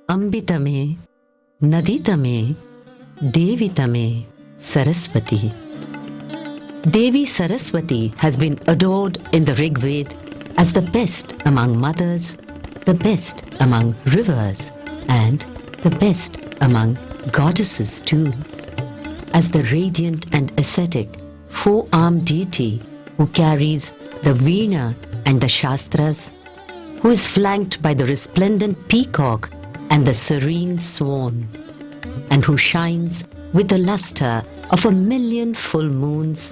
Ambitame, Naditame, Devitame, Saraswati. Devi Saraswati has been adored in the Rig Veda as the best among mothers, the best among rivers, and the best among goddesses too. As the radiant and ascetic four-armed deity who carries the Veena and the Shastras, who is flanked by the resplendent peacock and the serene swan, and who shines with the luster of 1,000,000 full moons,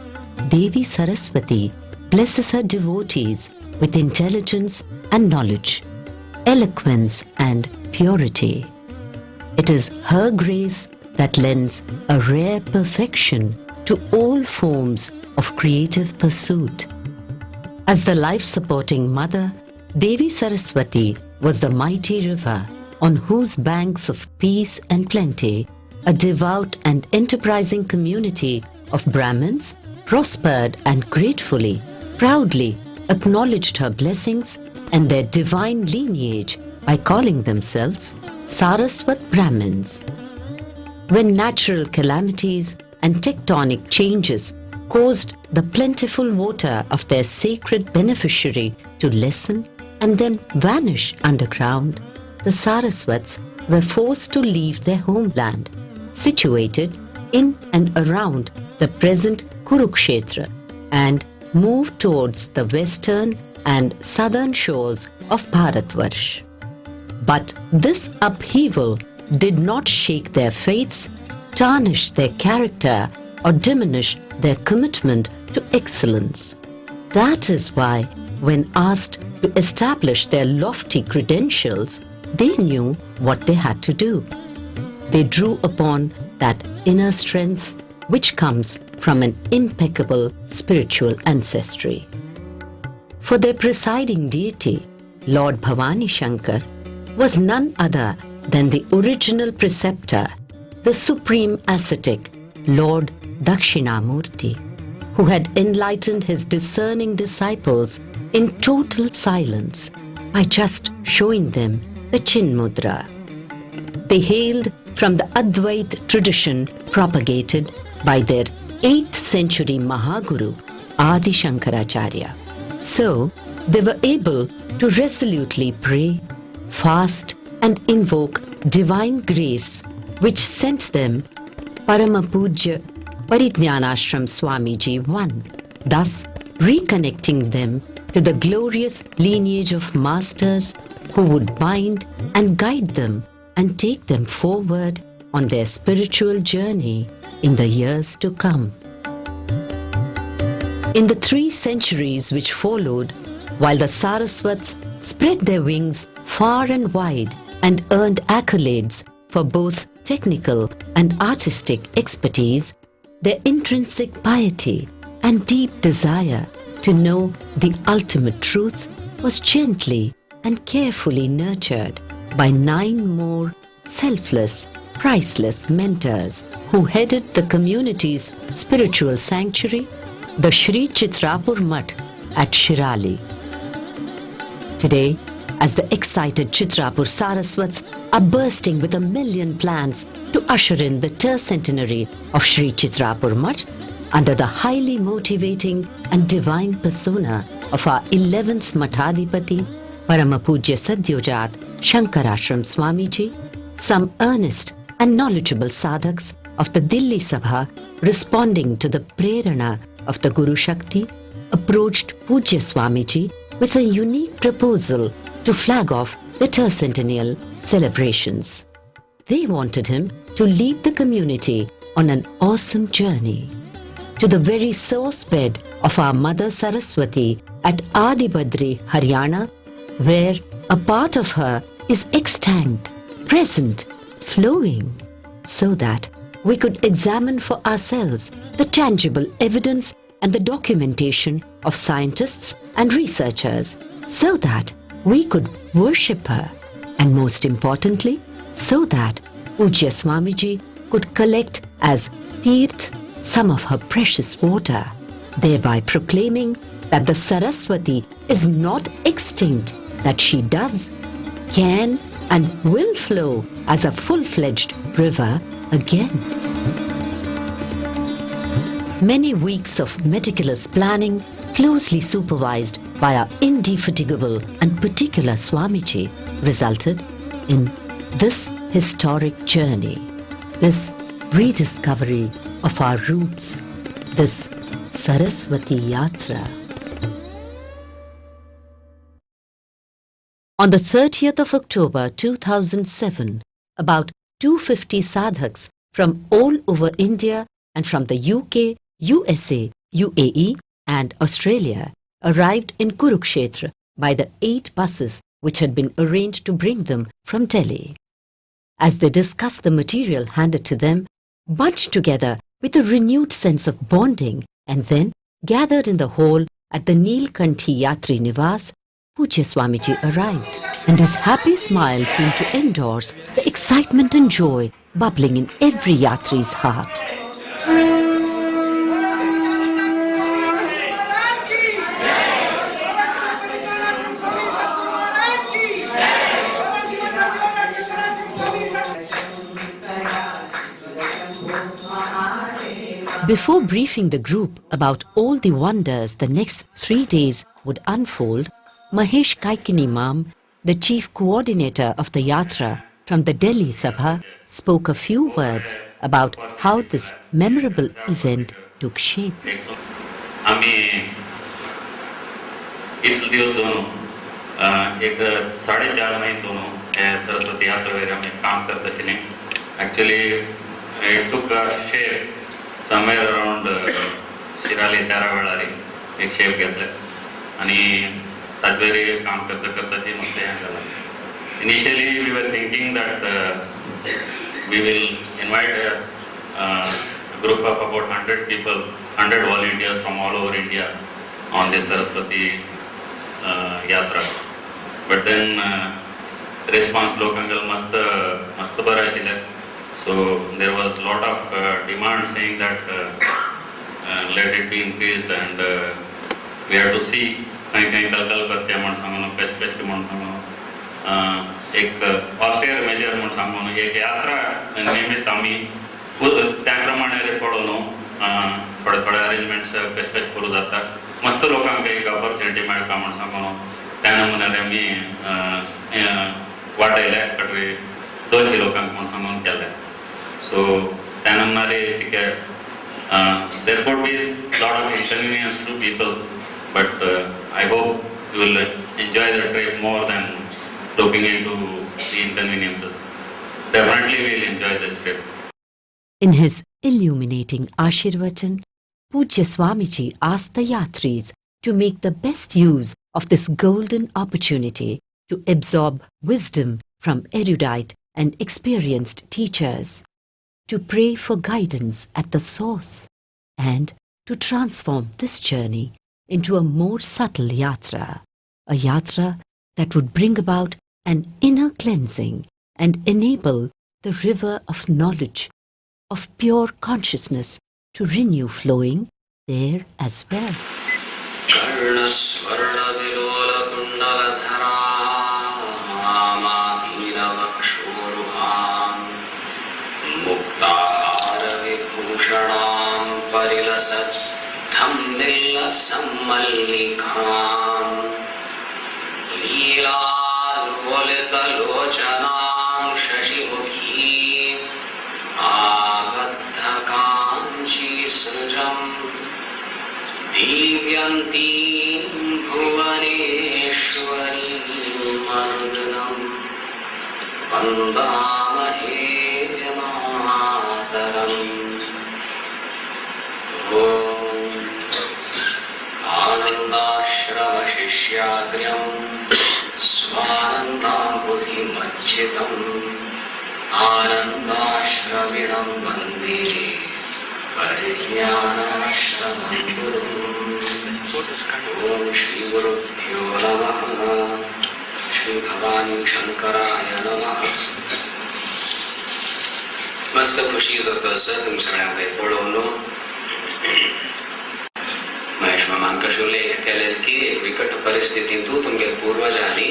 Devi Saraswati blesses her devotees with intelligence and knowledge, eloquence and purity. It is her grace that lends a rare perfection to all forms of creative pursuit. As the life-supporting mother, Devi Saraswati was the mighty river on whose banks of peace and plenty a devout and enterprising community of Brahmins prospered and gratefully, proudly acknowledged her blessings and their divine lineage by calling themselves Saraswat Brahmins. When natural calamities and tectonic changes caused the plentiful water of their sacred beneficiary to lessen and then vanish underground, the Saraswats were forced to leave their homeland, situated in and around the present Kurukshetra, and move towards the western and southern shores of Bharatvarsh. But this upheaval did not shake their faith, tarnish their character, or diminish their commitment to excellence. That is why, when asked to establish their lofty credentials, they knew what they had to do. They drew upon that inner strength which comes from an impeccable spiritual ancestry. For their presiding deity, Lord Bhavani Shankar, was none other than the original preceptor, the supreme ascetic, Lord Dakshinamurti, who had enlightened his discerning disciples in total silence by just showing them the Chinmudra. They hailed from the Advait tradition propagated by their 8th century Mahaguru, Adi Shankaracharya. So, they were able to resolutely pray, fast, and invoke divine grace, which sent them Paramapujya Parijnanashram Swamiji I, thus reconnecting them to the glorious lineage of masters who would bind and guide them and take them forward on their spiritual journey in the years to come. In the 3 centuries which followed, while the Saraswats spread their wings far and wide and earned accolades for both technical and artistic expertise, their intrinsic piety and deep desire to know the ultimate truth was gently and carefully nurtured by 9 more selfless, priceless mentors who headed the community's spiritual sanctuary, the Sri Chitrapur Mutt at Shirali. Today, as the excited Chitrapur Saraswats are bursting with 1,000,000 plans to usher in the tercentenary of Sri Chitrapur Mutt under the highly motivating and divine persona of our 11th Mathadipati, Paramapujya Sadyojat Shankarashram Swamiji, some earnest and knowledgeable sadhaks of the Delhi Sabha, responding to the prerana of the Guru Shakti, approached Pujya Swamiji with a unique proposal to flag off the tercentennial celebrations. They wanted him to lead the community on an awesome journey to the very source bed of our Mother Saraswati at Adibadri, Haryana, where a part of her is extant, present, flowing, so that we could examine for ourselves the tangible evidence and the documentation of scientists and researchers, so that we could worship her, and most importantly, so that Pujya Swamiji could collect as Tirth some of her precious water, thereby proclaiming that the Saraswati is not extinct, that she does, can and will flow as a full-fledged river again. Many weeks of meticulous planning, closely supervised by our indefatigable and particular Swamiji, resulted in this historic journey, this rediscovery of our roots, this Saraswati Yatra. On the 30th of October 2007, about 250 sadhaks from all over India and from the UK, USA, UAE and Australia arrived in Kurukshetra by the 8 buses which had been arranged to bring them from Delhi. As they discussed the material handed to them, bunched together with a renewed sense of bonding, and then gathered in the hall at the Neelkanthi Yatri Nivas, Pujya Swamiji arrived, and his happy smile seemed to endorse the excitement and joy bubbling in every Yatri's heart. Before briefing the group about all the wonders the next 3 days would unfold, Mahesh Kaikini Mam, the chief coordinator of the Yatra from the Delhi Sabha, spoke a few words about how this memorable event took shape. आम्ही इतने दिवस दोनों एक 4.5 महीने दोनों सरस्वती यात्रा वगैरह में काम करते चले. Actually, it took a shape somewhere around Shirali 13 वेळारी एक शेप घेतलं आणि ताजवेरी काम करता ती मस्त हे झालं. Initially we were thinking that we will invite a group of about 100 people, 100 volunteers from all over India on this Saraswati Yatra. But then response लोकांगल मस्त बरं आशिल्लें. So there was a lot of demand saying that let it be increased, and we have to see काही कलकल करचे म्हणून सांगून best म्हणून सांगून एक ऑस्टेर मेजर म्हणून सांगून एक यात्रा निमित्त आम्ही त्याप्रमाणे पळोवन थोडे अरेंजमेंट्स बेस्ट करू जातात. मस्त लोकांक एक ऑपॉर्च्युनिटी मेळटा म्हणून सांगून त्या नमुन्यार आमी वाटयले कटरी 200 लोकांक म्हणून सांगून केले. So त्या नमुन्यार there could be lot of inconvenience to people, but I hope you will enjoy the trip more than looking into the inconveniences. Definitely we will enjoy this trip. In his illuminating Ashirvachan, Pujya Swamiji asked the Yatris to make the best use of this golden opportunity to absorb wisdom from erudite and experienced teachers, to pray for guidance at the source, and to transform this journey into a more subtle yatra, a yatra that would bring about an inner cleansing and enable the river of knowledge, of pure consciousness to renew flowing there as well. आनन्दाश्रविणं वन्दे परिज्ञानाश्रमं गुरुम्. ॐ श्रीगुरुभ्यो नमः. श्री भवानी शंकराय नमः. मस्त खुशी जाता sir तुम सगळ्यांक पळोवन. महेश मामान कशें उल्लेख केले की एक विकट परिस्थितींतू तुमगे पूर्वजांनी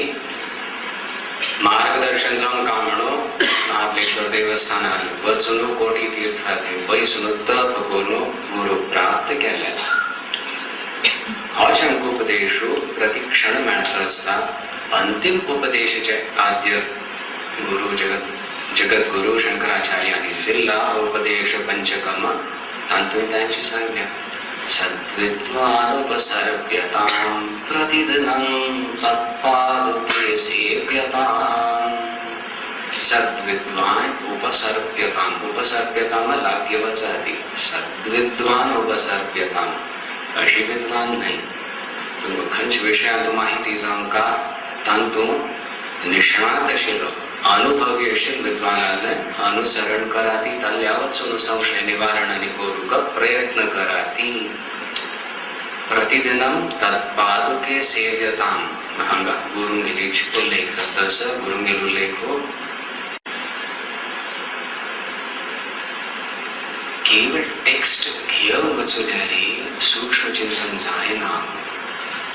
मार्गदर्शन जावंका म्हणून महाबळेश्वर देवस्थानात वचून कोटी तीर्थांनी बैसून तप करून गुरु प्राप्त केले. हा उपदेशू प्रतिक्षण मिळत असता अंतिम उपदेशाचे आद्य गुरु जगद्गुरु शंकराचार्यांनी दिला उपदेश पंचकम तांतून त्यांची संज्ञा सद्विद्वानुपसर्प्यतां प्रतिदिनं तत्पादुके सेव्यताम्. सद्विद्वान उपसर्प्यतां उपसर्प्यतां लाभ्यवचाती सद्विद्वान उपसर्प्यतां अशी विद्वान नाही. तुम्ही खंच विषयात माहिती जाणका तांतून निष्णात आशिल्लो अनुभवी आशिल्लो विद्वानाने अनुसरण कराती ताल्या वचून संशय निवारणाने करूक प्रयत्न कराती. प्रतिदिनं तत्पादुके सेव्यतां हांगा गुरुंगेलीचो उल्लेख जाता. असो गुरुंगेल उल्लेख केवळ टेक्स्ट घेवन वचूल्यारी सूक्ष्म चिंतन जायना.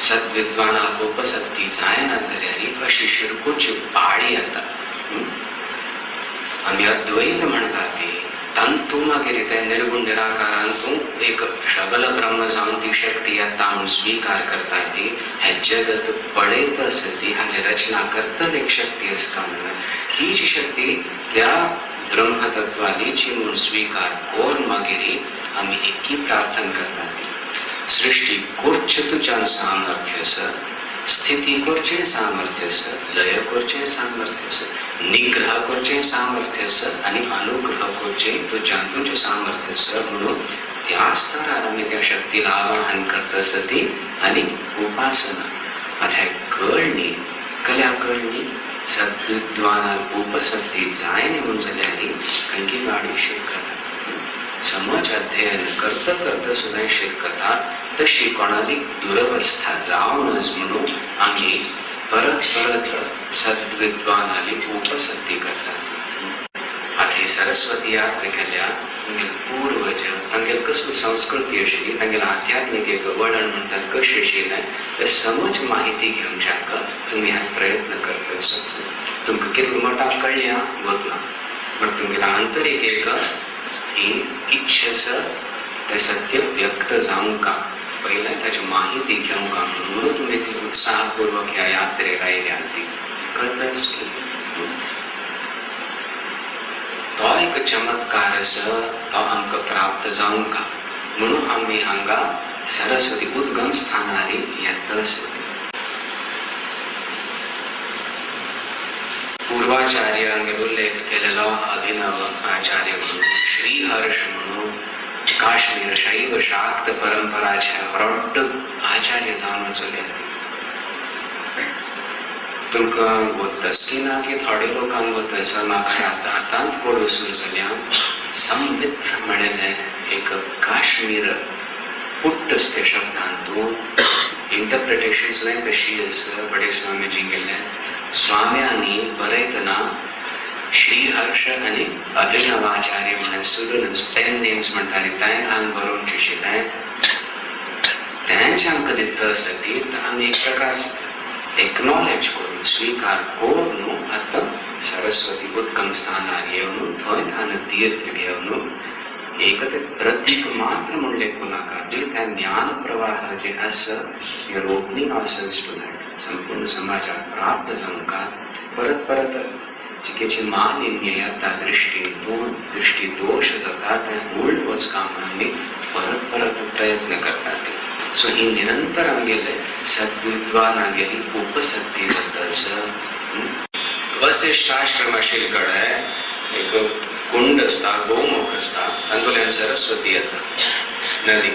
सद्विद्वानाक उपसक्ती जायना जाल्यार अशी शिरकूची पाळी येता. आमी अद्वैत म्हणटा ती तांतू मागीर त्या निर्गुण निराकारांतू एक शबल ब्रह्म जावन ती शक्ती येता म्हणून स्वीकार करता ती हे जगत पळयत आसती हाजी रचना करतत एक शक्ती आसता म्हणून ही जी शक्ती त्या ब्रह्मतत्वाची म्हणून स्वीकार कोण मागीर आमी एकी प्रार्थना करता. सृष्टी करचे तुझ्यान सामर्थ्य आसा, स्थिती करचे सामर्थ्य आसा, लय करचे सामर्थ्य आसा, निग्रह करचे सामर्थ्य आसा आणि अनुग्रह करचे तुझ्यान तुझे सामर्थ्य आसा म्हणून त्या स्तरार आमी त्या शक्तीला आवाहन करता आसती आणि उपासना आता कळणी कल्या कळणी सद्विद्वानाक उपसक्ती जायनी म्हणून जाल्यार खंयची गाडी शिकता. समाज अध्ययन करता करता सुद्धा शिकता तशी कोणाली दुरवस्था जावनच म्हणून आम्ही परत परत सद्विद्वानाली उपसक्ती करतात. आधी सरस्वती यात्रे केल्या तांगेल पूर्वज तांगेल कसली संस्कृती आशिल्ली तांगेल आध्यात्मिक एक वळण म्हणटात कशें आशिल्लें हे समज माहिती घेवच्याक तुमी आज प्रयत्न करता आसा. तुमकां कितलें मोठा कळ्ळें वतना बट तुमगेल्या आंतरीक एक ही इच्छा ते सत्य व्यक्त जावंका पहिले त्याची माहिती घेवंका म्हणून तुम्ही ती उत्साहपूर्वक ह्या यात्रेक आयल्या ती कळटाच की तो एक चमत्कार आसा तो आमकां प्राप्त जावंका म्हणून आमी हांगा सरस्वती उद्गम स्थानारी येता आसली. पूर्वाचार्यांनी उल्लेख केलेलो अभिनव आचार्य म्हणून श्रीहर्ष म्हणून काश्मीर शैव शाक्त परंपराच्या प्रौढ आचार्य जावन वचले. तुमकां गोत्तस की ना की थोडे लोकांक गोत्तस म्हाका आतांच पडू सुरू जाल्या संवित म्हणिल्लें एक काश्मीर पुट्टस त्या शब्दांतून इंटरप्रिटेशन सुद्दां कशी आसा बडे स्वामीजी गेले. स्वाम्यांनी बरयतना श्रीहर्ष आणि अभिनवाचार्य म्हणून सुरूच पेन नेम्स म्हणटाली तांकां हांगा बरोवंक शिशिल्लें तांचे आमकां दिता आसती आमी एक प्रकारचे एक्नॉलेज करून स्वीकार करून न्हू आतां सरस्वती उद्गम स्थानार येवन थंय ताणें तीर्थ घेवन एक ते प्रतीक मात्र म्हूण लेखूं नाका त्या ज्ञान प्रवाह जे आसा your opening ourselves to that संपूर्ण समाजाक प्राप्त जावंका परत परत जिकेची मालिन्य येता दृष्टी दोष जाता ते उलट वचका म्हणून आमी परत परत प्रयत्न करतात. सो ही निरंतर आमगेले सद्विद्वानांगेली उपसक्ती जाता आसा. वसिष्ठ आश्रम आशिल्ले कडेन एक कुंड आसता गोमुख आसता तातूंतल्यान सरस्वती येता नदी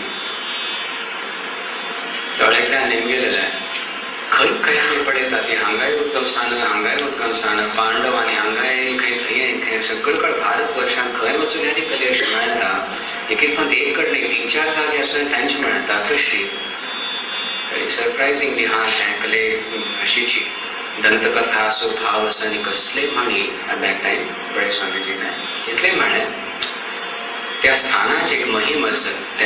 तळ्यातल्यान नेमगेलेले खंय खंय आमी पळयता ती हांगाय उद्गम स्थान पांडव आनी हांगाय खंय सगळे कडेन भारत वर्षांत खंय वचून ती कली अशी मेळटा. एक फावट एक कडे 3-4 जागे आसून तांची मेळटा कशी सरप्रायझिंगली हा कले अशीची दंतकथा असो भाव असो आनी कसले म्हणी ॲट दॅट टायम बळे स्वामीजीने जितले म्हणे त्या स्थानाची एक महिम आसा ते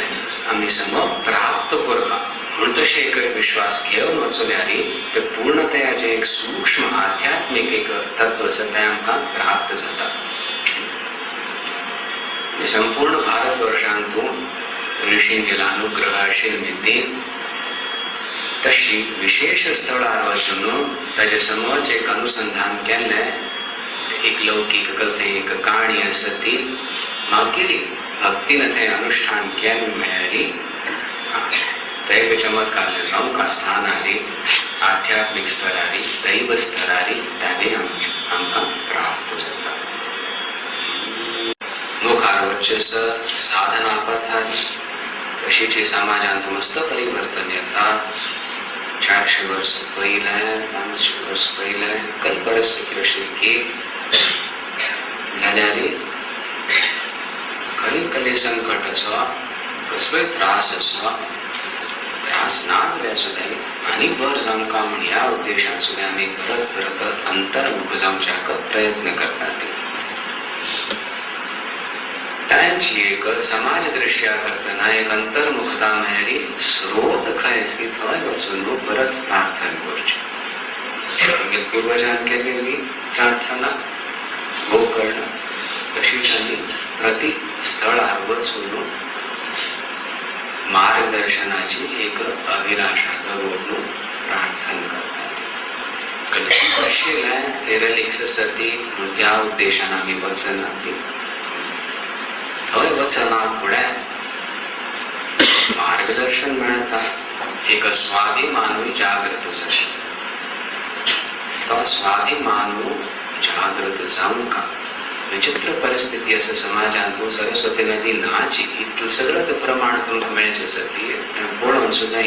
आमी सम प्राप्त करपाक म्हूण तशें एक विश्वास घेवन वचूल्यारी ते पूर्णतया जे एक सूक्ष्म आध्यात्मीक एक तत्व आसा तें आमकां प्राप्त जाता. संपूर्ण भारतवर्षांतून ऋषींगेला अनुग्रह आशिल्ली नितीन तशी विशेष स्थळार वचून ताचे समज एक अनुसंधान केल्लें. एक लौकीक कथेक काणी आसा ती मागीर भक्तीन थंय अनुष्ठान केलें मेळ्ळी. ते एक चमत्कार जावं स्थानारी आध्यात्मिक स्थळारी दैव स्थळारी ताणे आमकां प्राप्त जाता. मुखार वच्चेस साधना पथारी तशीची समाजांत मस्त परिवर्तन येता. 400 वर्स पयलें 500 वर्स पयलें कल परिस्थिती अशी की जाल्यार खरी कसले संकट असो कसलोय त्रास असो त्रास ना जाल्यार सुद्दां आनी बर जावंका म्हण ह्या उद्देशान सुद्दां आमी परत परत अंतर्मुख जावच्याक प्रयत्न करतात. तांची एक समाज दृश्ट्या करतना एक अंतर्मुखता मेळ्ळी. स्रोत खंय की थंय वचून परत प्रार्थना करची. पूर्वजान केलेली प्रार्थना गोकर्ण तशीच आमी प्रति स्थळार वचून मार्गदर्शनाची एक अभिलाषा दवरून प्रार्थना करतात. कशें ते रिलिक्स आसा ती त्या उद्देशान आमी वचना. थंय वचना फुडें मार्गदर्शन मेळटा. एक स्वाभिमानूय जागृत जाता. तो स्वाभिमानू जागृत जावंका विचित्र परिस्थिती आसा समाजांतून सरस्वती नदी नाची इतलें सगळं प्रमाण तुमकां मेळचें आसा ती पळोवन सुद्दां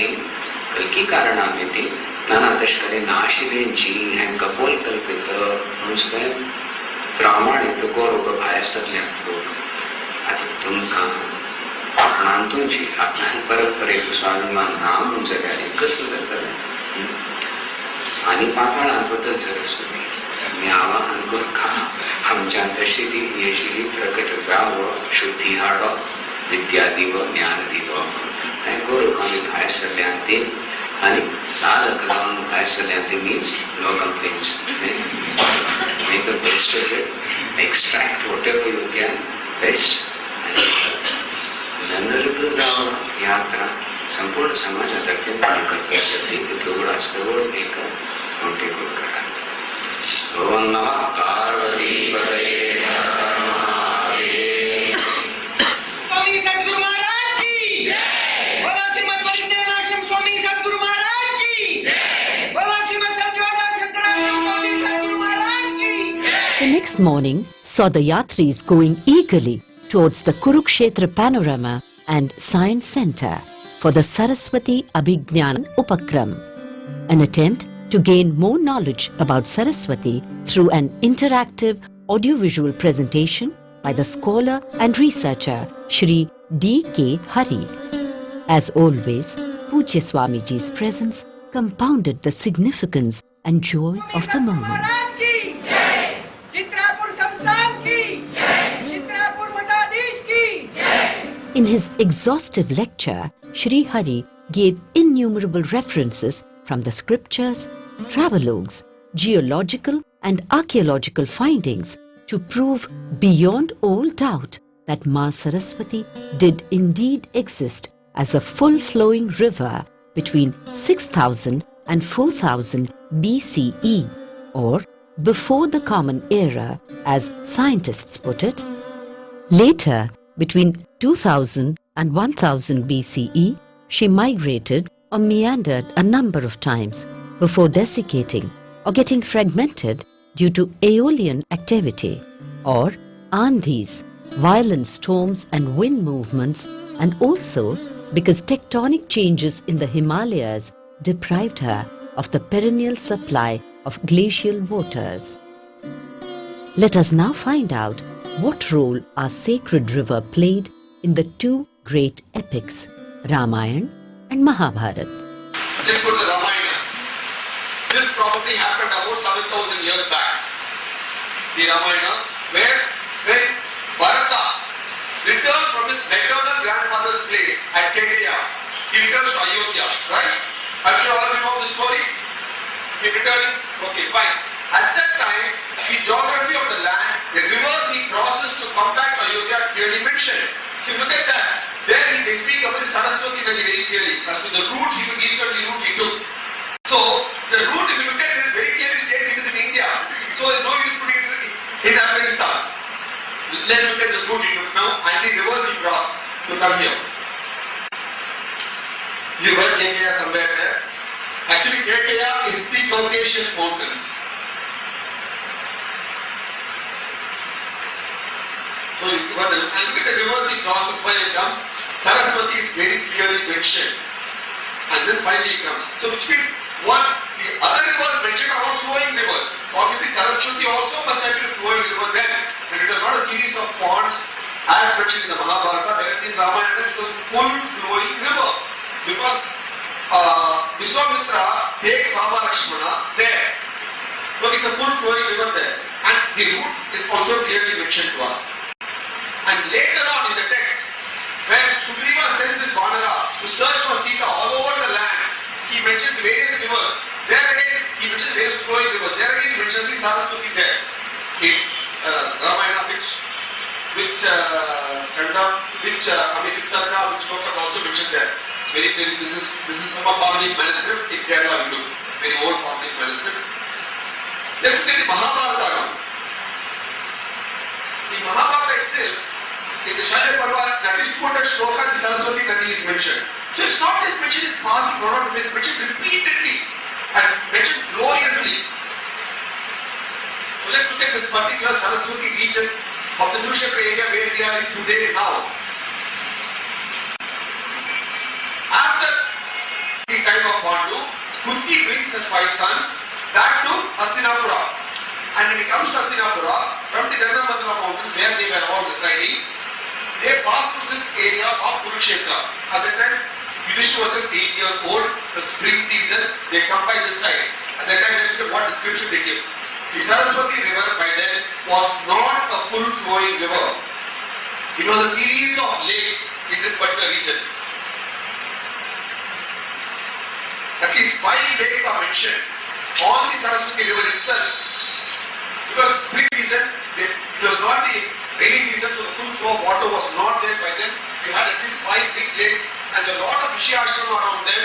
कल्की कारणां आमी ती नाना तशे नाशिल्लींची हें कपोल कल्पित म्हणून सुद्दां प्रामाणीत गोरोग भायर सरल्यात लोक. आतां तुमकां आपणांतून जी आपणान परंपरेक स्वाभिमान ना म्हणून जगारी कसं जातलें आनी पाताळांत वतत सरस्वती. मी आवाहन करता आमच्यान तशी ती येशिली प्रकट जावं शुद्धी हाडो विद्या दिव ज्ञान दिव हें करूंक आमी भायर सरल्यान ती आनी साधक जावन भायर सरल्यान ती means no complaints. Make the best of it, extract whatever you can best आनी मेमोरेबल जावं यात्रा संपूर्ण समाजातर्फे पार करण्यासाठी तिथं राष्ट्रवर एक मोठी गोष्ट करायची. ओम नमः पार्वतीपतये हर महादेव. स्वामी सद्गुरु महाराज की जय. बोलो श्रीमद् वैद्यनाथ स्वामी सद्गुरु महाराज की जय. बोलो श्रीमद् सद्गुरु स्वामी सद्गुरु महाराज की जय. The next morning saw the Yatris going eagerly towards the Kurukshetra panorama and science center for the Saraswati Abhignan Upakram, an attempt to gain more knowledge about Saraswati through an interactive audiovisual presentation by the scholar and researcher Shri D.K. Hari. As always, Pujya Swamiji's presence compounded the significance and joy of the moment. महाराज की जय. चित्रापुर संस्थान की जय. चित्रापुर मठाधीश की जय. In his exhaustive lecture, Shri Hari gave innumerable references from the scriptures, travelogues, geological and archaeological findings to prove beyond all doubt that Ma Saraswati did indeed exist as a full-flowing river between 6000 and 4000 BCE, or before the Common Era, as scientists put it. Later, between 2000 and 1000 BCE, she migrated or meandered a number of times before desiccating or getting fragmented due to aeolian activity, or andhis, violent storms and wind movements, and also because tectonic changes in the Himalayas deprived her of the perennial supply of glacial waters. Let us now find out what role our sacred river played in the two great epics, Ramayana and Mahabharata. Let's go to the Ramayana. This probably happened about 7,000 years back. The Ramayana, where when Bharata returns from his maternal grandfather's place at Kedia, he he returns to Ayodhya, right? I'm sure all of you know the story. He returning, okay, fine. At that time, the geography of the land, the rivers he crosses to come back to Ayodhya are clearly mentioned. So look at that. There they speak about the Saraswati Nadi very clearly. As to the route he took, easterly route he took. So the route, if you look at this, very clearly states it is in India. So there's no use putting it in Afghanistan. Let's look at this route he took now and the rivers he crossed to come here. You heard Kekia somewhere there. Actually, Kekia is the Caucasus Mountains. So you got and look at the rivers he crosses by and comes. Saraswati is very clearly mentioned. And then finally he comes. So which means one, the other rivers mentioned are all flowing rivers. So obviously Saraswati also must have been a flowing river then. And it was not a series of ponds as mentioned in the Mahabharata, whereas in Ramayana it was a full flowing river. Because Vishwamitra takes Rama Lakshmana there. So it's a full flowing river there. And the route is also clearly mentioned to us. And later on in the text, when Sugriva sends his Vanara to search for Sita all over the land, he mentions various rivers. There again, he mentions various flowing rivers. There again, he mentions the Saraswati there. In Ramayana, which Sarga, which Shloka also mentioned there. Very clearly, this is from a Pavlik manuscript in Kerala, very old Pavlik manuscript. Let's look at the Mahabharata now. The Mahabharata itself, in the Shalya Parva, at least 200 shloka, the Saraswati Nadi is mentioned. So it's not just mentioned in passing, it's mentioned repeatedly and mentioned gloriously. So let's look at this particular Saraswati region of the Kurukshetra area where we are in today now. After the time of Pandu, Kunti brings her 5 sons back to Hastinapura. And when he comes to Hastinapura, from the Gandhamatra mountains where they were all residing, they passed through this area of Kurukshetra. At the time, Yudhishthira was just 8 years old, the spring season, they come by this side. At that time, let's look at what description they give. The Saraswati river by then was not a full flowing river. It was a series of lakes in this particular region. At least 5 lakes are mentioned on the Saraswati river itself. Because spring season, it was not the rainy season, so the full flow of water was not there by then. You had at least 5 big lakes and a lot of Rishi Ashram around them.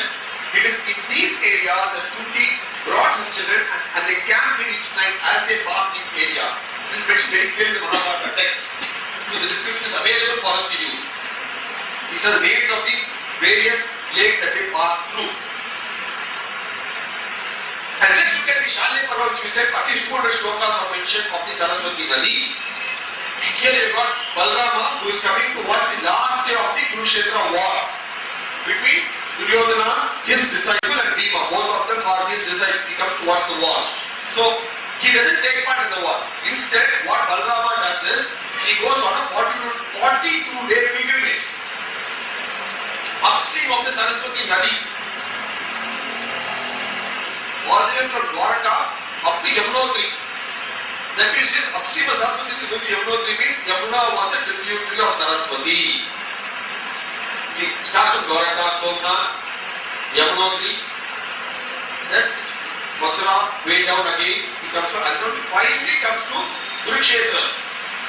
It is in these areas that Kunti brought her children and they camped in each night as they passed these areas. This is mentioned very clearly in the Mahabharata text. So the description is available for us to use. These are the names of the various lakes that they passed through. And let's look at the Shalya Parva, which we said at least 200 shlokas are mentioned of the Saraswati Nadi. Here you got Balarama, who is coming to watch the last day of the Kurukshetra war between Duryodhana, his disciple, and Bhima. Both of them are his disciples. He comes to watch the war. So he doesn't take part in the war. Instead, what Balarama does is he goes on a 42-day pilgrimage upstream of the Saraswati Nadi, all the way from Dwarka up to Yamunotri. That means upstream of Saraswati to Yamunotri means Yamuna was a tributary of Saraswati. He starts from Dwarka, Somnath, Yamunotri, then Mathura, way down again, he comes to, and then finally comes to Kurukshetra,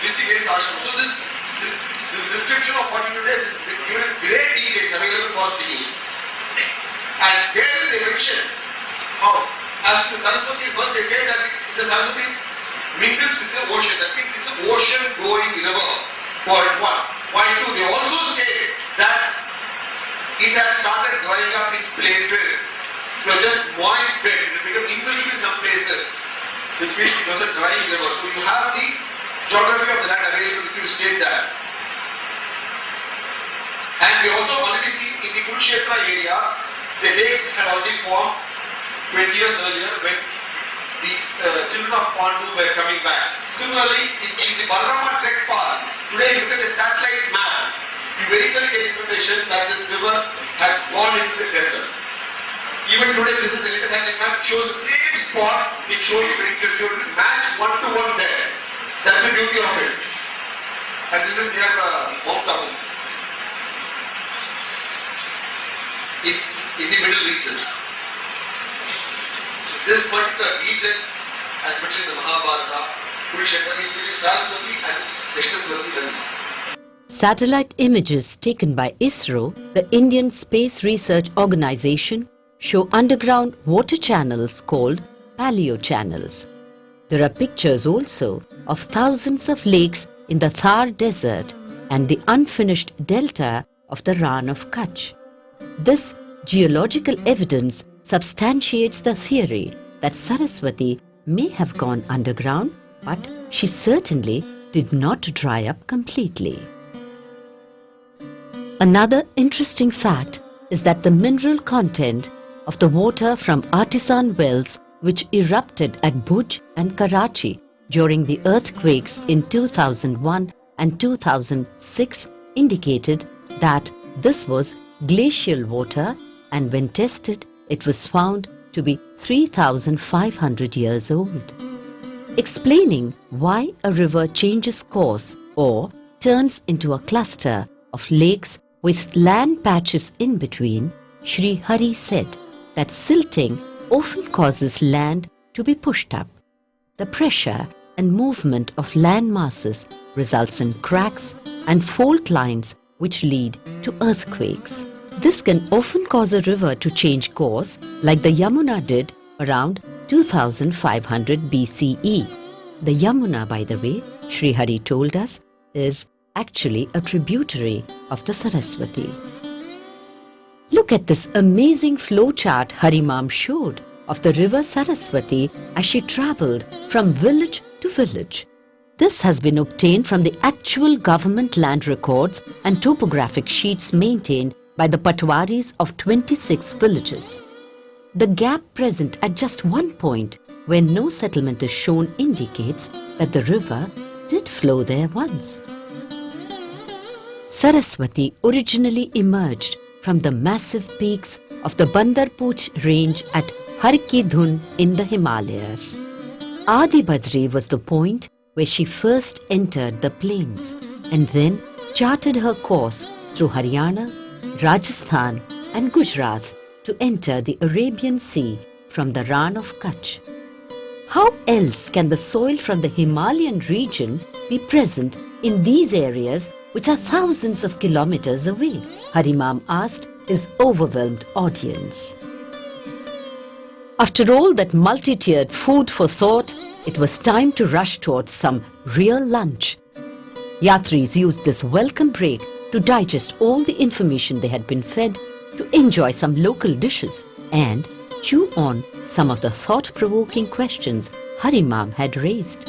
visiting various ashrams. So this description of 42 days is given in great detail, it's available for us to use. And there they mention how, as to the Saraswati, first they say that the Saraswati mingles with the ocean. That means it's an ocean-going river. Point 1. Point 2, they also state that it had started drying up in places. It was just moist bed. It became invisible in some places, which means it was a drying river. So you have the geography of the land available to state that. And we also already see in the Kurukshetra area, the lakes had already formed 20 years earlier when the children of Pandu were coming back. Similarly, in the Balarama trek path, today you look at a satellite map, you very clearly get information that this river had gone into the desert. Even today, this is a latest satellite map, shows the same spot, it shows you very clearly, so you match 1-to-1 there. That's the beauty of it. And this is near Mount Abu. in the middle reaches. So this particular region, as mentioned in the Mahabharata, Kurukshetra is between Saraswati and Dashtapati Nadi. Satellite images taken by ISRO, the Indian Space Research Organization, show underground water channels called paleochannels. There are pictures also of thousands of lakes in the Thar Desert and the unfinished delta of the Rann of Kutch. This geological evidence substantiates the theory that Saraswati may have gone underground, but she certainly did not dry up completely. Another interesting fact is that the mineral content of the water from artisan wells which erupted at Bhuj and Karachi during the earthquakes in 2001 and 2006 indicated that this was glacial water, and when tested it was found to be 3,500 years old. Explaining why a river changes course or turns into a cluster of lakes with land patches in between, Sri Hari said that silting often causes land to be pushed up. The pressure and movement of land masses results in cracks and fault lines which lead to earthquakes. This can often cause a river to change course like the Yamuna did around 2500 BCE. The Yamuna, by the way, Sri Hari told us, is actually a tributary of the Saraswati. Look at this amazing flow chart Harimam showed of the river Saraswati as she travelled from village to village. This has been obtained from the actual government land records and topographic sheets maintained by the Patwaris of 26 villages. The gap present at just one point where no settlement is shown indicates that the river did flow there once. Saraswati originally emerged from the massive peaks of the Bandarpooch range at Har Ki Dhun in the Himalayas. Adi Badri was the point where she first entered the plains and then charted her course through Haryana, Rajasthan and Gujarat to enter the Arabian Sea from the Rann of Kutch. How else can the soil from the Himalayan region be present in these areas which are thousands of kilometers away? Harimam asked his overwhelmed audience. After all that multi-tiered food for thought, it was time to rush towards some real lunch. Yatris used this welcome break to digest all the information they had been fed, to enjoy some local dishes and chew on some of the thought-provoking questions Harimam had raised.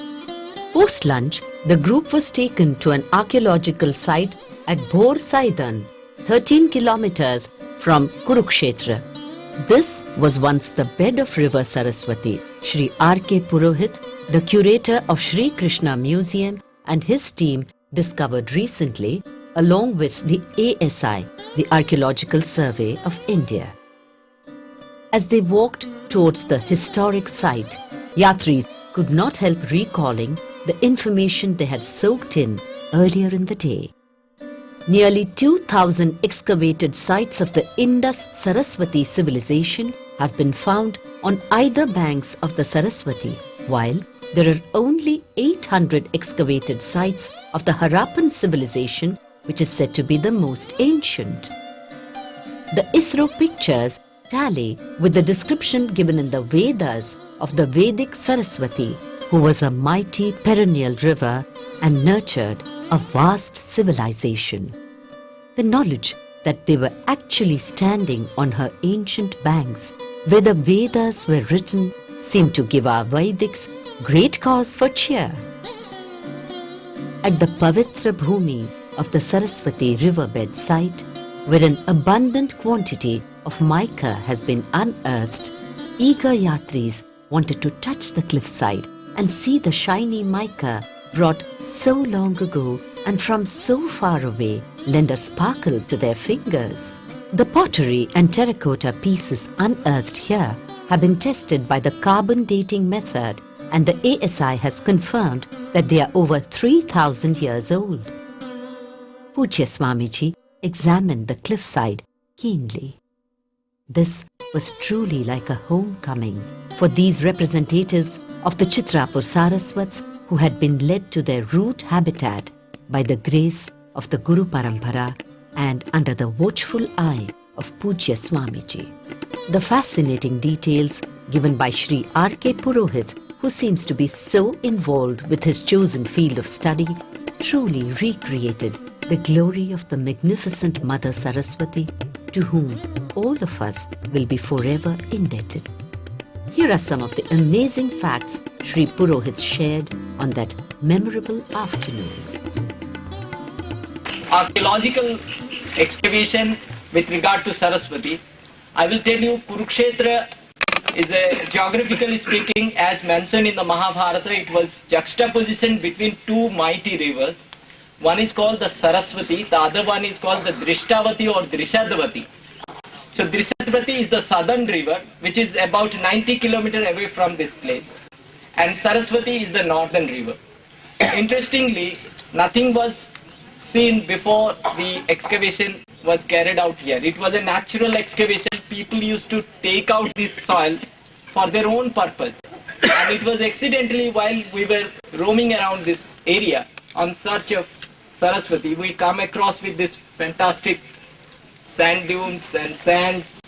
Post-lunch, the group was taken to an archaeological site at Bhor Saidan, 13 kilometers from Kurukshetra. This was once the bed of river Saraswati. Shri R.K. Purohit, the curator of Shri Krishna Museum, and his team discovered recently, along with the ASI, the Archaeological Survey of India. As they walked towards the historic site, Yatris could not help recalling the information they had soaked in earlier in the day. Nearly 2,000 excavated sites of the Indus-Saraswati civilization have been found on either banks of the Saraswati, while there are only 800 excavated sites of the Harappan civilization, which is said to be the most ancient. The ISRO pictures tally with the description given in the Vedas of the Vedic Saraswati, who was a mighty perennial river and nurtured a vast civilization. The knowledge that they were actually standing on her ancient banks where the Vedas were written seemed to give our Vedics great cause for cheer. At the Pavitra Bhumi of the Saraswati riverbed site, where an abundant quantity of mica has been unearthed, eager Yatris wanted to touch the cliffside and see the shiny mica brought so long ago and from so far away lend a sparkle to their fingers. The pottery and terracotta pieces unearthed here have been tested by the carbon dating method, and the ASI has confirmed that they are over 3,000 years old. Pujya Swamiji examined the cliffside keenly. This was truly like a homecoming for these representatives of the Chitrapur Saraswats who had been led to their root habitat by the grace of the Guru Parampara and under the watchful eye of Pujya Swamiji. The fascinating details given by Sri R.K. Purohit, who seems to be so involved with his chosen field of study, truly recreated the glory of the magnificent Mother Saraswati, to whom all of us will be forever indebted. Here are some of the amazing facts Sri Purohit shared on that memorable afternoon. Archaeological excavation with regard to Saraswati, I will tell you Kurukshetra is a, geographically speaking, as mentioned in the Mahabharata, it was juxtaposition between two mighty rivers. One is called the Saraswati, the other one is called the Drishtavati or Drishadvati. So Drishadvati is the southern river, which is about 90 kilometers away from this place, and Saraswati is the northern river. Interestingly, nothing was seen before the excavation was carried out here. It was a natural excavation. People used to take out this soil for their own purpose. And it was accidentally, while we were roaming around this area on search of Saraswati, we come across with this fantastic sand dunes and sands,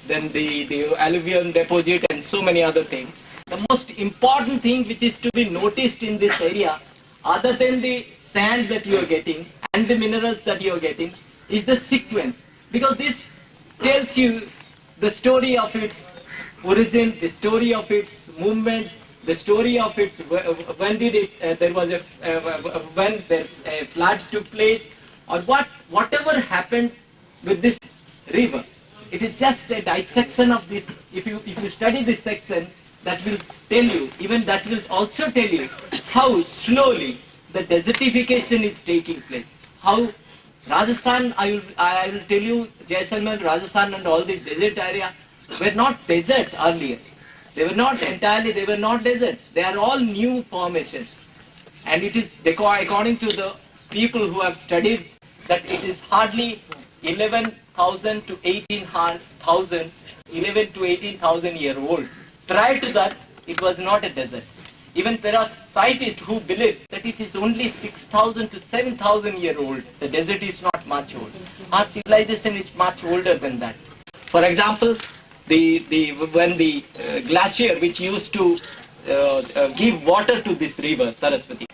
then the alluvial deposit and so many other things. The most important thing which is to be noticed in this area, other than the sand that you are getting and the minerals that you are getting, is the sequence, because this tells you the story of its origin, the story of its movement, the story of its when did it there was a when a flood took place, or whatever happened with this river. It is just a dissection of this. If you study this section, that will tell you, even that will also tell you how slowly the desertification is taking place. How Rajasthan, I will tell you, Jaisalmer, Rajasthan and all this desert area were not desert earlier. They were not entirely, they were not desert. They are all new formations. And it is, according to the people who have studied, that it is hardly 11,000 to 18,000, 11 to 18,000 year old. Prior to that, it was not a desert. Even there are scientists who believe that it is only 6,000 to 7,000 year old. The desert is not much old. Our civilization is much older than that. For example, when the glacier which used to give water to this river, Saraswati,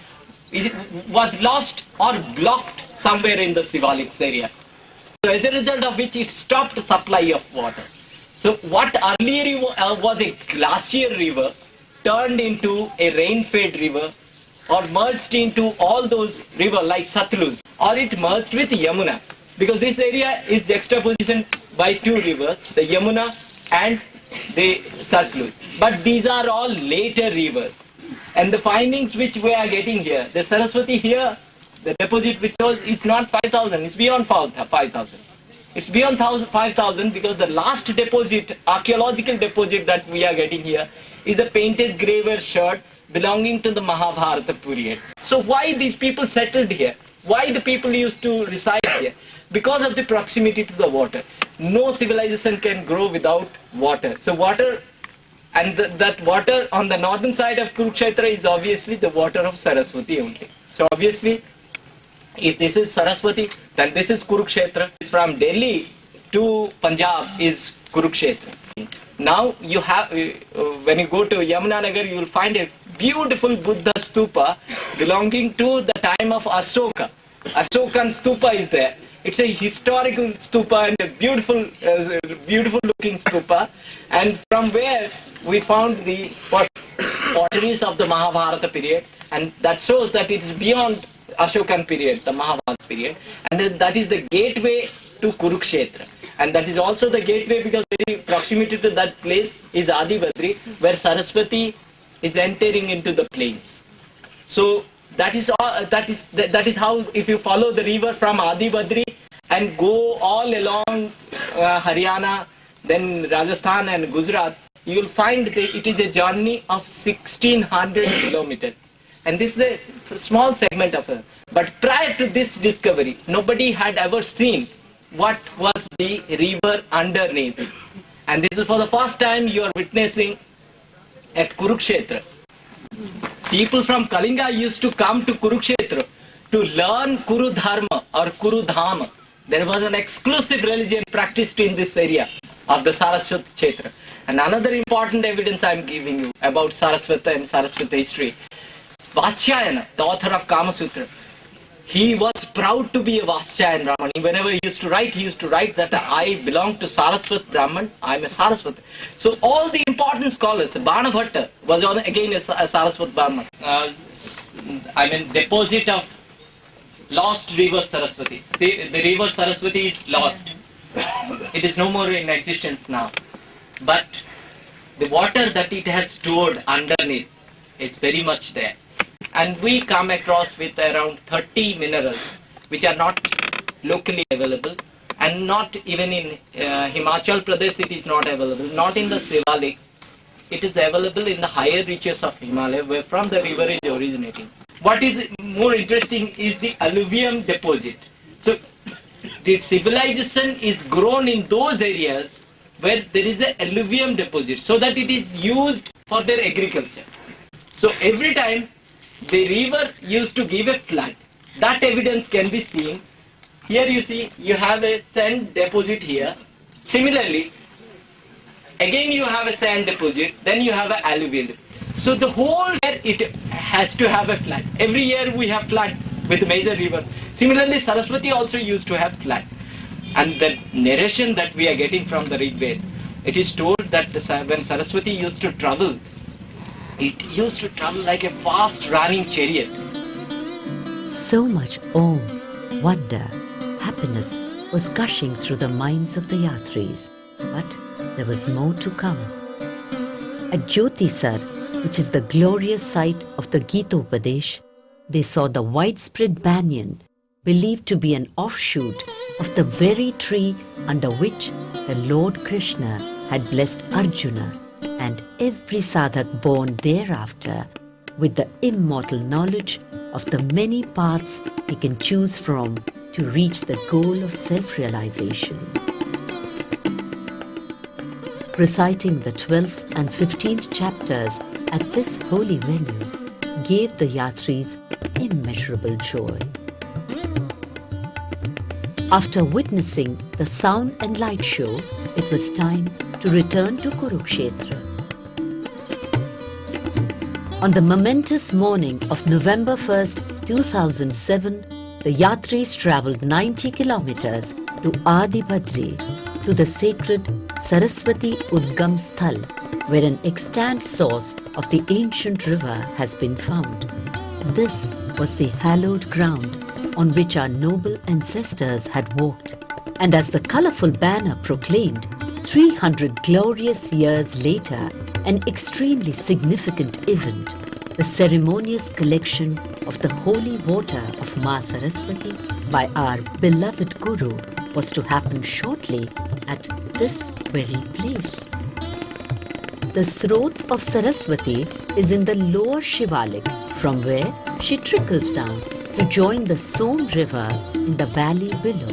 it was lost or blocked somewhere in the Sivalix area. So as a result of which it stopped supply of water. So what earlier was a glacier river turned into a rain-fed river, or merged into all those rivers like Satluj, or it merged with Yamuna, because this area is juxtaposition by two rivers, the Yamuna and the Satluj. But these are all later rivers. And the findings which we are getting here, the Saraswati here, the deposit which was, is not 5,000, it's beyond 5,000. It's beyond 5,000 because the last deposit, archaeological deposit that we are getting here, is a painted graver shirt belonging to the Mahabharata period. So why these people settled here? Why the people used to reside here? Because of the proximity to the water. No civilization can grow without water. So water, and that water on the northern side of Kurukshetra is obviously the water of Saraswati only. So obviously, if this is Saraswati, then this is Kurukshetra. From Delhi to Punjab is Kurukshetra. Now you have, when you go to Yamunanagar, you will find a beautiful Buddha stupa belonging to the time of Ashoka. Ashokan stupa is there. It's a historical stupa and a beautiful, beautiful looking stupa. And from where we found the potteries of the Mahabharata period, and that shows that it is beyond Ashokan period, the Mahabharata period, and then that is the gateway to Kurukshetra. And that is also the gateway because very proximity to that place is Adibadri, where Saraswati is entering into the plains. So that is all, that is how, if you follow the river from Adibadri and go all along Haryana, then Rajasthan and Gujarat, you will find that it is a journey of 1,600 kilometers. And this is a small segment of it. But prior to this discovery, nobody had ever seen what was the river underneath. And this is for the first time you are witnessing at Kurukshetra. People from Kalinga used to come to Kurukshetra to learn Kuru Dharma or Kuru Dhama. There was an exclusive religion practiced in this area of the Saraswat Kshetra. And another important evidence I am giving you about Saraswata and Saraswata history. Vatsyayana, the author of Kama Sutra, he was proud to be a Vatsyayan Brahman. Whenever he used to write that I belong to Saraswat Brahman, I am a Saraswat. So all the important scholars, Bana Bhatta was again a Saraswat Brahman. Deposit of lost river Saraswati. See, the river Saraswati is lost. It is no more in existence now. But the water that it has stored underneath, it's very much there. And we come across with around 30 minerals which are not locally available, and not even in Himachal Pradesh it is not available, not in the Shivaliks. It is available in the higher reaches of Himalaya where from the river is originating. What is more interesting is the alluvium deposit. So the civilization is grown in those areas where there is an alluvium deposit, so that it is used for their agriculture. So every time the river used to give a flood, that evidence can be seen. Here you see, you have a sand deposit here. Similarly, again you have a sand deposit, then you have an alluvial deposit. So the whole year it has to have a flood. Every year we have flood with major rivers. Similarly, Saraswati also used to have flood. And the narration that we are getting from the Rig Veda, it is told that when Saraswati used to travel, it used to travel like a fast running chariot. So much awe, wonder, happiness was gushing through the minds of the Yatris. But there was more to come. At Jyotisar, which is the glorious site of the Gitopadesh, they saw the widespread banyan, believed to be an offshoot of the very tree under which the Lord Krishna had blessed Arjuna and every sadhak born thereafter with the immortal knowledge of the many paths he can choose from to reach the goal of self-realization. Reciting the 12th and 15th chapters at this holy venue gave the Yatris immeasurable joy. After witnessing the sound and light show, it was time to return to Kurukshetra. On the momentous morning of November 1st, 2007, the Yatris travelled 90 kilometers to Adibadri, to the sacred Saraswati Udgam Sthal, where an extant source of the ancient river has been found. This was the hallowed ground on which our noble ancestors had walked. And as the colourful banner proclaimed, 300 glorious years later, an extremely significant event, the ceremonious collection of the holy water of Ma Saraswati by our beloved Guru, was to happen shortly at this very place. The Srot of Saraswati is in the lower Shivalik, from where she trickles down to join the Som river in the valley below.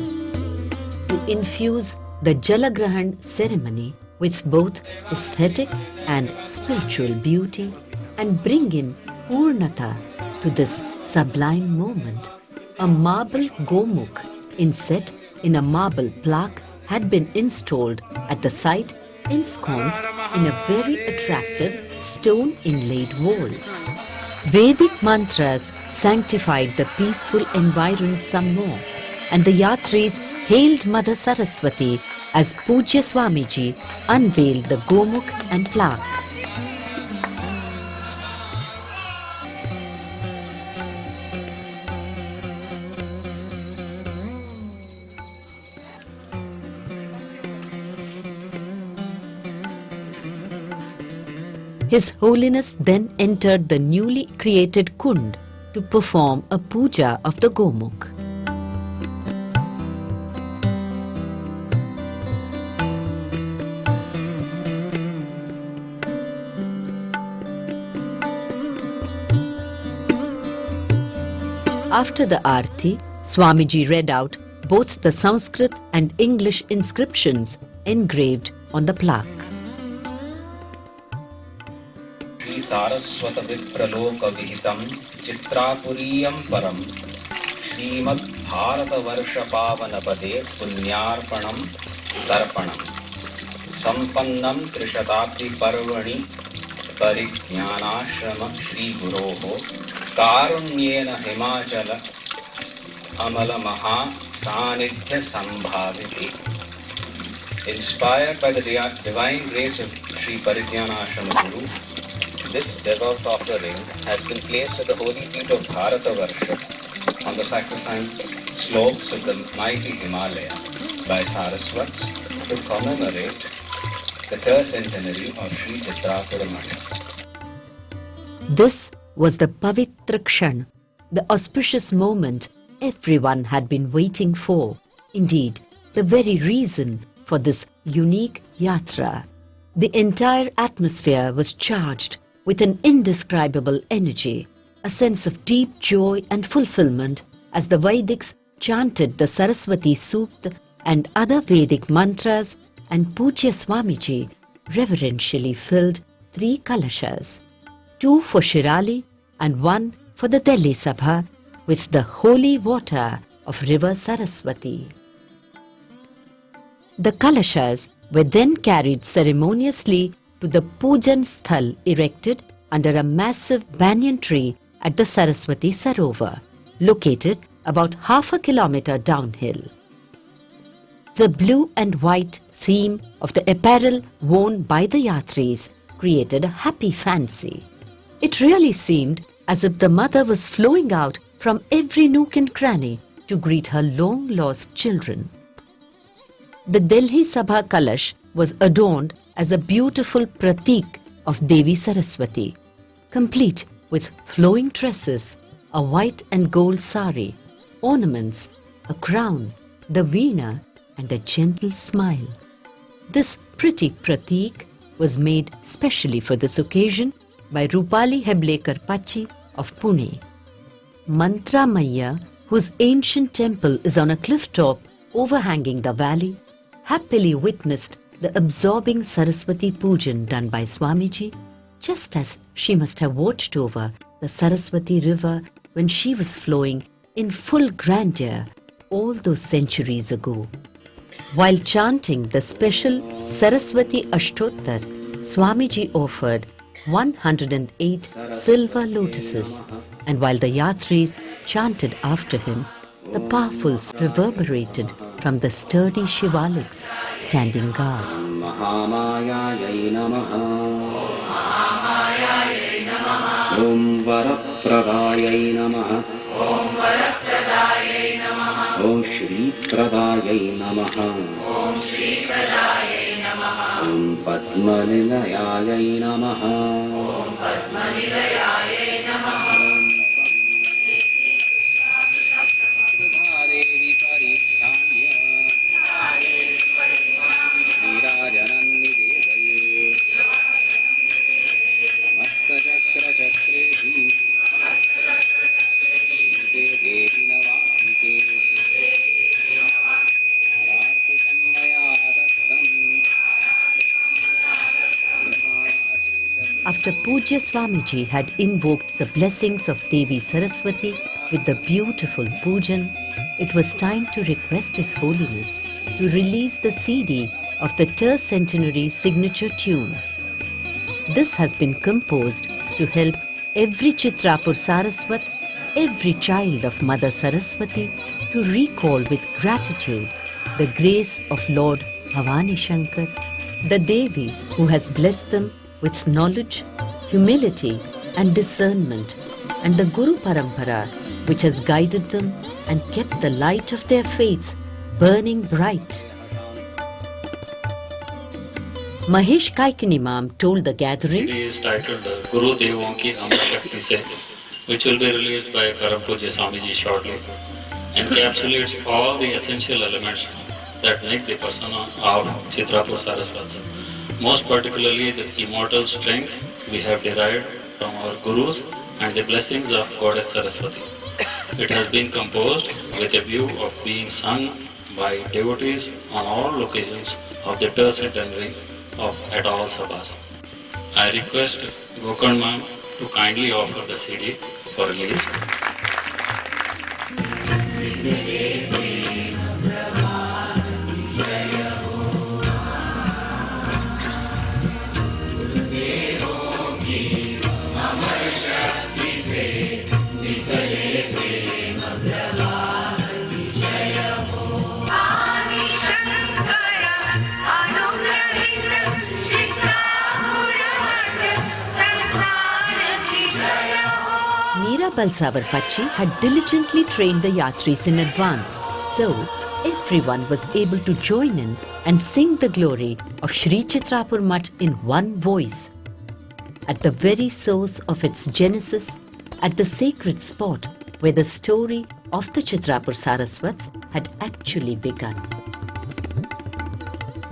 To infuse the Jalagrahan ceremony with both aesthetic and spiritual beauty and bring in Purnata to this sublime moment, a marble Gomukh inset in a marble plaque had been installed at the site, ensconced in a very attractive stone inlaid wall. Vedic mantras sanctified the peaceful environs some more, and the Yatris hailed Mother Saraswati as Pujya Swamiji unveiled the Gomukh and plaque. His Holiness then entered the newly created Kund to perform a puja of the Gomukh. After the Aarti, Swamiji read out both the Sanskrit and English inscriptions engraved on the plaque. Shri Saraswat विप्रलोक विहितं चित्रापुरीयं परं श्रीमद् भारतवर्ष पावन पदे पुण्यार्पणं तर्पणं संपन्नं त्रिशताब्दि पर्वणि परिज्ञानाश्रम श्री गुरोः कारुण्येन हिमाचल अमल महा सानिध्य संभाविते. Inspired by the divine grace of Sri Parijnanashram Guru, this devout offering has been placed at the holy feet of Bharatavarsha on the sacrifice slopes of the mighty Himalaya by Saraswats to commemorate the tercentenary of Sri Chitrapura Masha. This was the Pavitra Kshan, the auspicious moment everyone had been waiting for. Indeed, the very reason for this unique yatra. The entire atmosphere was charged with an indescribable energy, a sense of deep joy and fulfillment as the Vedics chanted the Saraswati Sukta and other Vedic mantras, and Pujya Swamiji reverentially filled 3 kalashas, 2 for Shirali and 1 for the Delhi Sabha, with the holy water of river Saraswati. The kalashas were then carried ceremoniously to the Pujan Sthal erected under a massive banyan tree at the Saraswati Sarovar, located about half a kilometer downhill. The blue and white theme of the apparel worn by the yatris created a happy fancy. It really seemed as if the mother was flowing out from every nook and cranny to greet her long-lost children. The Delhi Sabha Kalash was adorned as a beautiful pratik of Devi Saraswati, complete with flowing tresses, a white and gold sari, ornaments, a crown, the veena, and a gentle smile. This pretty pratik was made specially for this occasion by Rupali Heblekar Pachi of Pune. Mantra Maya, whose ancient temple is on a cliff top overhanging the valley, happily witnessed the absorbing Saraswati Pujan done by Swamiji, just as she must have watched over the Saraswati river when she was flowing in full grandeur all those centuries ago. While chanting the special Saraswati Ashtottar, Swamiji offered 108 silver lotuses, and while the yatris chanted after him, the powerfuls reverberated from the sturdy shivaliks standing guard. Mahamayayai Namaha. Om Varapradayai Namaha. Om Shri Pradayai Namaha. Om Padmanilayayai Namaha. After Pujya Swamiji had invoked the blessings of Devi Saraswati with the beautiful pujan, it was time to request His Holiness to release the CD of the tercentenary signature tune. This has been composed to help every Chitrapur Saraswat, every child of Mother Saraswati, to recall with gratitude the grace of Lord Bhavani Shankar, the Devi who has blessed them with knowledge, humility and discernment, and the Guru Parampara which has guided them and kept the light of their faith burning bright. Mahesh Kaikinimam told the gathering, CD is titled Guru Devon Ki Amar Shakti Se, which will be released by Param Pujya Swamiji shortly, encapsulates all the essential elements that make the persona of Chitrapur Saraswats. Most particularly the immortal strength we have derived from our Gurus and the blessings of Goddess Saraswati. It has been composed with a view of being sung by devotees on all locations of the tercentenary at all sabhas. I request Gokul ma'am to kindly offer the CD for release. Meerabal Savarpachi had diligently trained the Yatris in advance, so everyone was able to join in and sing the glory of Sri Chitrapur Mutt in one voice. At the very source of its genesis, at the sacred spot where the story of the Chitrapur Saraswats had actually begun.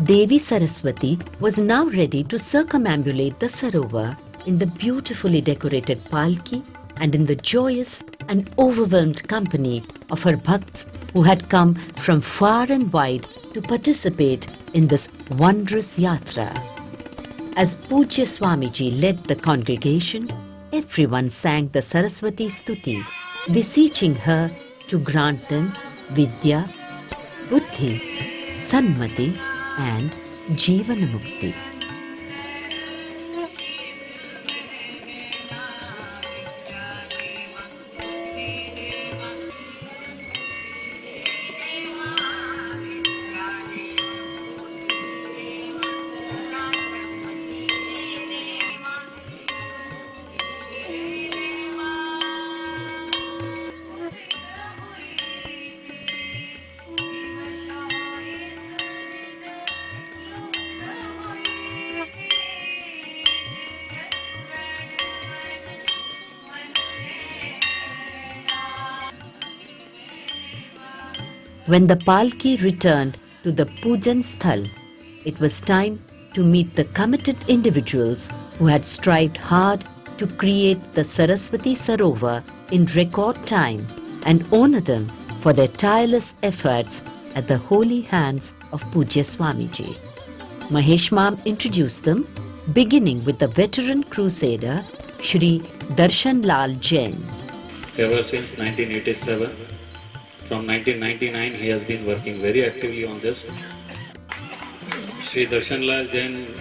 Devi Saraswati was now ready to circumambulate the Sarovar in the beautifully decorated palki and in the joyous and overwhelmed company of her bhakts who had come from far and wide to participate in this wondrous yatra. As Pujya Swamiji led the congregation, everyone sang the Saraswati Stuti, beseeching her to grant them Vidya, Buddhi, Sanmati and Jivanamukti. When the palki returned to the Pujan Sthal, it was time to meet the committed individuals who had strived hard to create the Saraswati Sarovar in record time and honor them for their tireless efforts at the holy hands of Pujya Swamiji. Mahesh Mam introduced them, beginning with the veteran crusader Shri Darshan Lal Jain. Ever since 1987, from 1999 he has been working very actively on this. Shri Darshan Lal Jain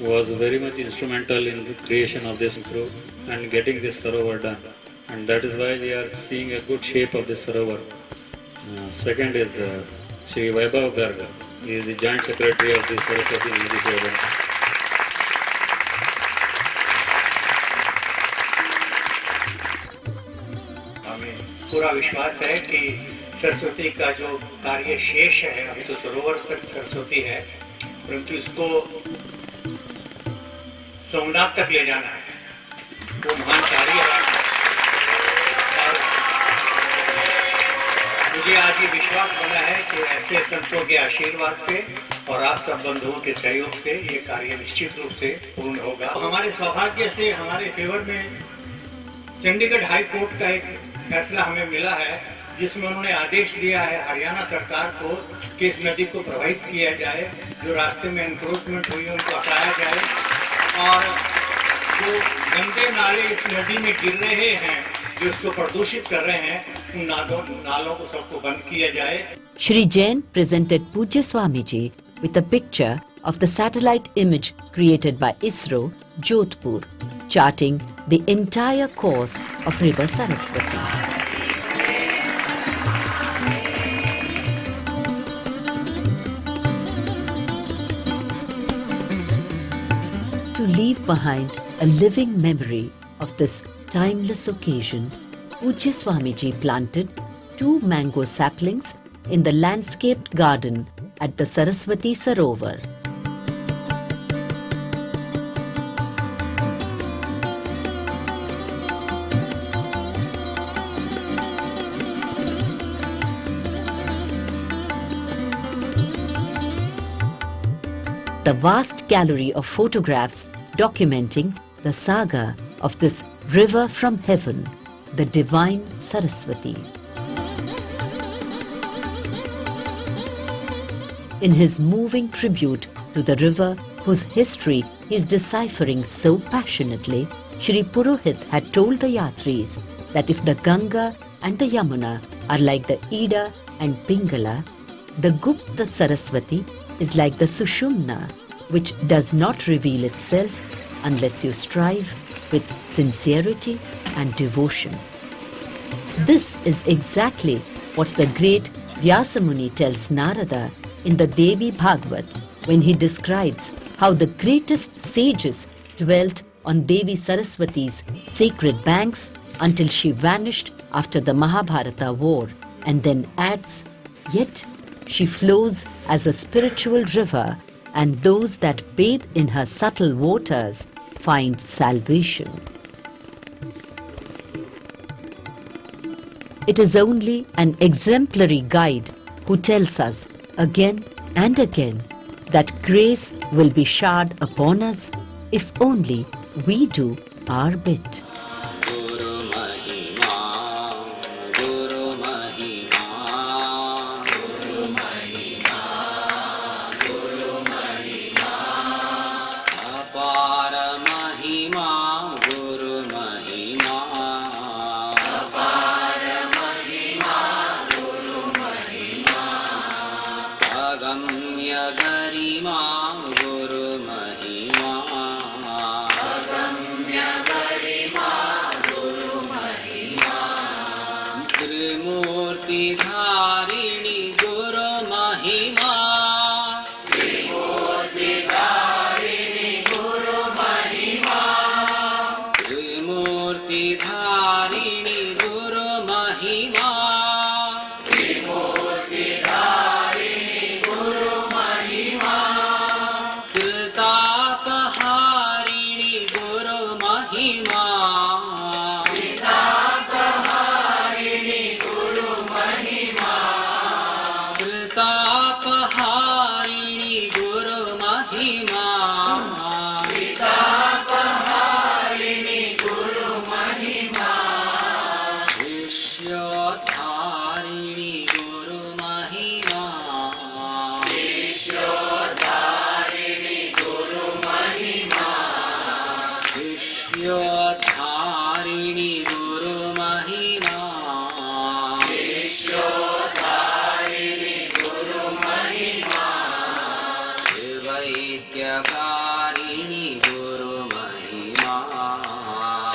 was very much instrumental in the creation of this group and getting this Sarovar done. And that is why we are seeing a good shape of this Sarovar. Second is Shri Vaibhav Garg. He is the Joint Secretary of the Saraswati Nidhi Seva. हमें पूरा विश्वास है कि सरस्वती का जो कार्य शेष है, अभी तो सरोवर तक सरस्वती है, परंतु इसको सोमनाथ तक ले जाना है। वो महान कार्य है और मुझे आज ये विश्वास बना है कि ऐसे संतों के आशीर्वाद से और आप सब बंधुओं के सहयोग से ये कार्य निश्चित रूप से पूर्ण होगा। हमारे सौभाग्य से हमारे फेवर में चंडीगढ़ हाई कोर्ट का एक फैसला हमें मिला है, जिसमें उन्होंने आदेश दिया है हरियाणा सरकार को कि इस नदी को प्रभावित किया जाए, जो रास्ते में एनक्रोचमेंट हुई है उनको हटाया जाए और जो गंदे नाले इस नदी में गिर रहे हैं, जो इसको प्रदूषित कर रहे हैं, उन नालों को सबको बंद किया जाए। Shri Jain presented Pujya Swamiji with a picture of the satellite image created by ISRO, Jodhpur, charting the entire course of River Saraswati. To leave behind a living memory of this timeless occasion, Pujya Swamiji planted 2 mango saplings in the landscaped garden at the Saraswati Sarovar. The vast gallery of photographs documenting the saga of this river from heaven, the divine Saraswati. in his moving tribute to the river whose history he is deciphering so passionately, Shri Purohit had told the Yatris that if the Ganga and the Yamuna are like the Ida and Pingala, the Gupta Saraswati is like the Sushumna, which does not reveal itself unless you strive with sincerity and devotion. This is exactly what the great Vyasamuni tells Narada in the Devi Bhagavad when he describes how the greatest sages dwelt on Devi Saraswati's sacred banks until she vanished after the Mahabharata war, and then adds, "Yet she flows as a spiritual river, and those that bathe in her subtle waters find salvation." It is only an exemplary guide who tells us again and again that grace will be showered upon us if only we do our bit. Guru Mahima, Guru Mahima, Guru Mahima, Guru Mahima, Apara Mahima, Guru Mahima, Apara Mahima, Guru Mahima, Agamya Garima, Guru Mahima, Agamya Garima, Guru Mahima, Trimurti Dharini, Guru Mahima, Trimurti Dharini, Guru Mahima, Trimurti Dharini, Guru Mahima, Trimurti Dharini, Guru Mahima, Kritapaharini, Guru Mahima, Kritapaharini, Guru Mahima, Kritapaharini, Guru Mahima, Kritapaharini, Guru Mahima, Shishyodharini, Guru Mahima, Shishyodharini, Guru Mahima, Shishyodharini, Guru Mahima, Shishyodharini, Guru Mahima, Shivaityakarini, Guru Mahima,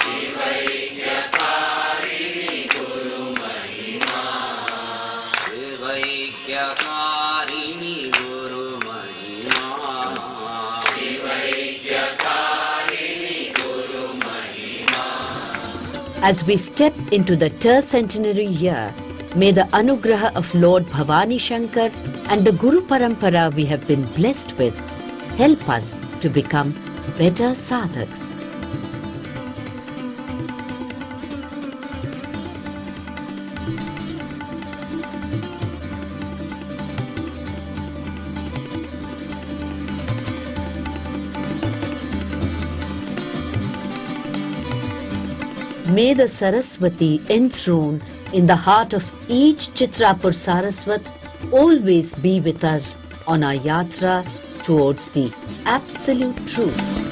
Shivaityakarini, Guru Mahima, Shivaityakarini, Guru Mahima, Shivaityakarini, Guru Mahima. As we step into the tercentenary year, may the anugraha of Lord Bhavani Shankar and the Guru Parampara we have been blessed with help us to become better sadhaks. May the Saraswati enthroned in the heart of each Chitrapur Saraswat always be with us on our yatra towards the absolute truth.